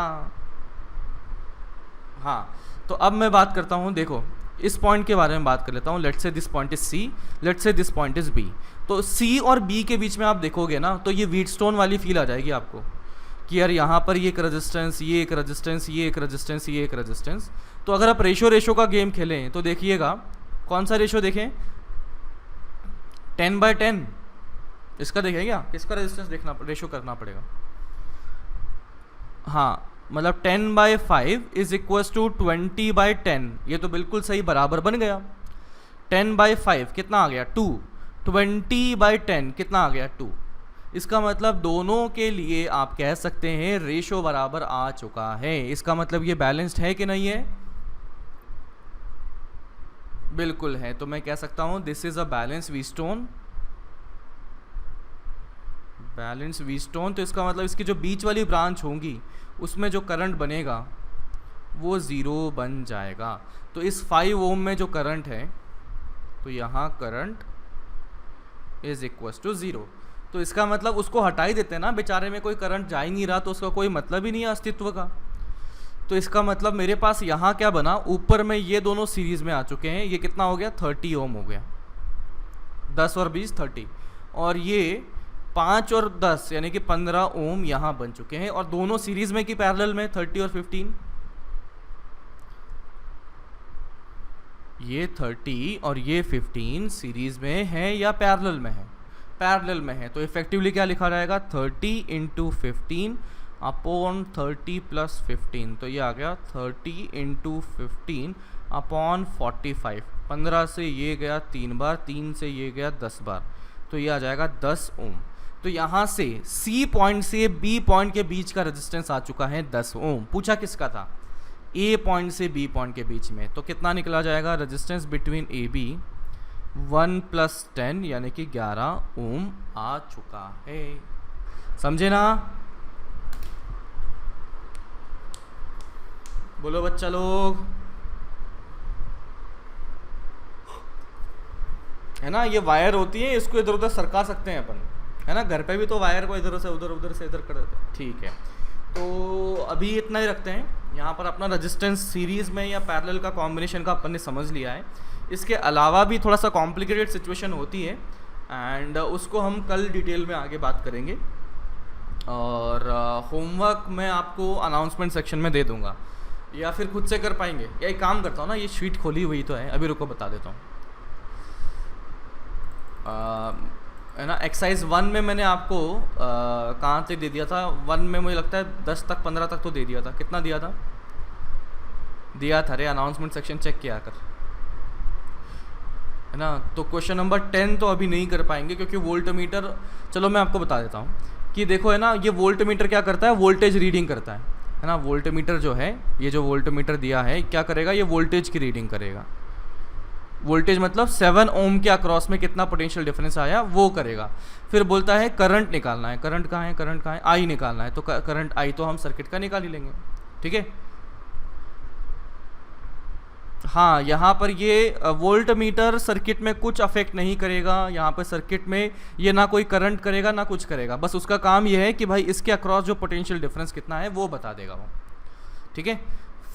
हाँ तो अब मैं बात करता हूँ, देखो इस पॉइंट के बारे में बात कर लेता हूँ। Let's say this point is C, let's say this point is B. तो सी और बी के बीच में आप देखोगे ना तो ये व्हीटस्टोन वाली फील आ जाएगी आपको कि यार यहाँ पर ये एक रेजिस्टेंस, ये एक रेजिस्टेंस, ये एक रेजिस्टेंस, ये एक रेजिस्टेंस। तो अगर आप रेशो का गेम खेलें तो देखिएगा कौन सा रेशो देखें, 10/10 इसका देखें क्या, किसका रेजिस्टेंस देखना, रेशो करना पड़ेगा। हाँ मतलब 10/5 इज इक्वल्स टू 20/10, ये तो बिल्कुल सही बराबर बन गया। 10/5 कितना आ गया 2, 20/10 कितना आ गया 2। इसका मतलब दोनों के लिए आप कह सकते हैं रेशो बराबर आ चुका है। इसका मतलब ये बैलेंस्ड है कि नहीं है? बिल्कुल है। तो मैं कह सकता हूं this is a balance Wheatstone, balance Wheatstone. तो इसका मतलब इसकी जो बीच वाली ब्रांच होंगी उसमें जो करंट बनेगा वो 0 बन जाएगा। तो इस 5 ओम में जो करंट है तो यहाँ करंट इज इक्वल्स टू 0। तो इसका मतलब उसको हटा ही देते हैं ना, बेचारे में कोई करंट जा ही नहीं रहा तो उसका कोई मतलब ही नहीं है अस्तित्व का। तो इसका मतलब मेरे पास यहाँ क्या बना, ऊपर में ये दोनों सीरीज में आ चुके हैं। ये कितना हो गया 30 ओम हो गया, 10 और 20 30, और ये 5 और 10 यानी कि 15 ओम यहाँ बन चुके हैं, और दोनों सीरीज में कि पैरेलल में 30 और 15। ये 30 और ये 15 सीरीज में है या पैरेलल में है? पैरेलल में है। तो इफेक्टिवली क्या लिखा जाएगा 30 × 15 अपॉन 30 + 15। तो ये आ गया 30 × 15 अपॉन 45। 15 से ये गया 3 बार, 3 से ये गया 10 बार, तो ये आ जाएगा 10 ओम। तो यहाँ से सी पॉइंट से बी पॉइंट के बीच का रेजिस्टेंस आ चुका है 10 ओम। पूछा किसका था? ए पॉइंट से बी पॉइंट के बीच में। तो कितना निकला जाएगा रेजिस्टेंस बिटवीन ए बी 1 + 10 यानी कि 11 ओम आ चुका है। समझे ना? बोलो बच्चा लोग। है ना, ये वायर होती है, इसको इधर उधर सरका सकते हैं अपन, है ना, घर पे भी तो वायर को इधर से उधर, उधर से इधर कर देते हैं। ठीक है, तो अभी इतना ही रखते हैं यहाँ पर। अपना रेजिस्टेंस सीरीज़ में या पैरेलल का कॉम्बिनेशन का अपन ने समझ लिया है। इसके अलावा भी थोड़ा सा कॉम्प्लिकेटेड सिचुएशन होती है, एंड उसको हम कल डिटेल में आगे बात करेंगे। और होमवर्क मैं आपको अनाउंसमेंट सेक्शन में दे दूंगा, या फिर खुद से कर पाएंगे, या एक काम करता हूँ ना, ये शीट खोली हुई तो है, अभी रुको बता देता हूँ। है ना, एक्सरसाइज 1 में मैंने आपको कहाँ तक दे दिया था, 1 में मुझे लगता है 10 तक 15 तक तो दे दिया था। कितना दिया था? दिया था रे, अनाउंसमेंट सेक्शन चेक किया कर, है ना। तो क्वेश्चन नंबर 10 तो अभी नहीं कर पाएंगे, क्योंकि वोल्टमीटर, चलो मैं आपको बता देता हूँ कि देखो, है ना, ये वोल्टमीटर क्या करता है, वोल्टेज रीडिंग करता है ना। वोल्टमीटर जो है, ये जो वोल्टमीटर दिया है, क्या करेगा, ये वोल्टेज की रीडिंग करेगा। वोल्टेज मतलब 7 ओम के अक्रॉस में कितना पोटेंशियल डिफरेंस आया वो करेगा। फिर बोलता है करंट निकालना है। करंट कहाँ है? करंट कहाँ है? आई निकालना है। तो करंट आई तो हम सर्किट का निकाल ही लेंगे, ठीक है। हाँ, यहाँ पर ये वोल्ट मीटर सर्किट में कुछ अफेक्ट नहीं करेगा। यहाँ पर सर्किट में ये ना कोई करंट करेगा ना कुछ करेगा, बस उसका काम ये है कि भाई इसके अक्रॉस जो पोटेंशियल डिफरेंस कितना है वो बता देगा वो, ठीक है।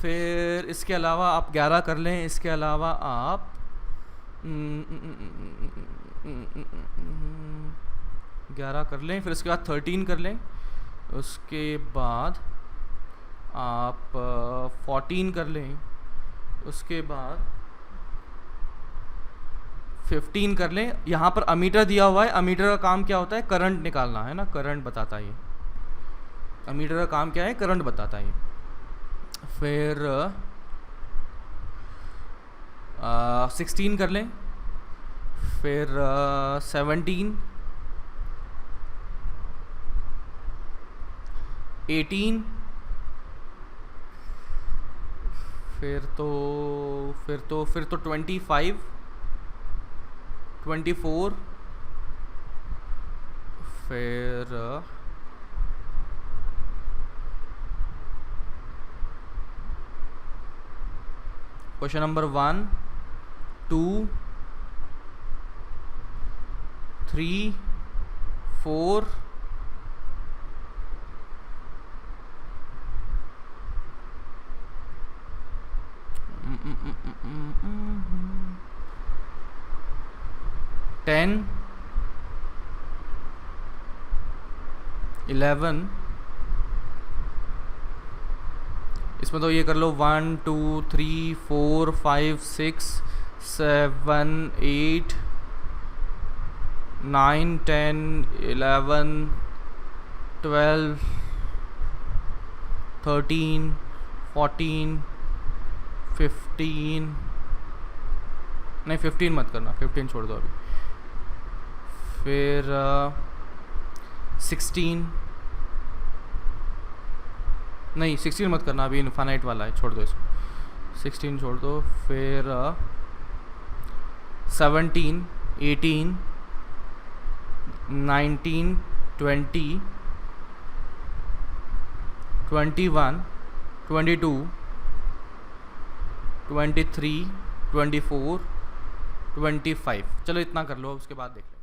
फिर इसके अलावा आप 11 कर लें, इसके अलावा आप 11 कर लें, फिर उसके बाद 13 कर लें, उसके बाद आप 14 कर लें, उसके बाद 15 कर लें। यहाँ पर अमीटर दिया हुआ है, अमीटर का काम क्या होता है? करंट निकालना है ना, करंट बताता है ये। अमीटर का काम क्या है? करंट बताता है ये। फिर 16 कर लें, फिर 17, 18, फिर तो 25, 24, फिर क्वेश्चन नंबर 1, 2, 3, 4, 10, 11, इसमें तो ये कर लो 1, 2, 3, 4, 5, 6, 7, 8, 9, 10, 11, 12, 13, 14, 15, नहीं 15 मत करना, 15 छोड़ दो अभी। फिर 16, नहीं 16 मत करना, अभी इनफाइनाइट वाला है, छोड़ दो इसको, 16 छोड़ दो। फिर 17, 18, 19, 20, 21, 22, 23, 24, 25। चलो इतना कर लो, उसके बाद देख लें।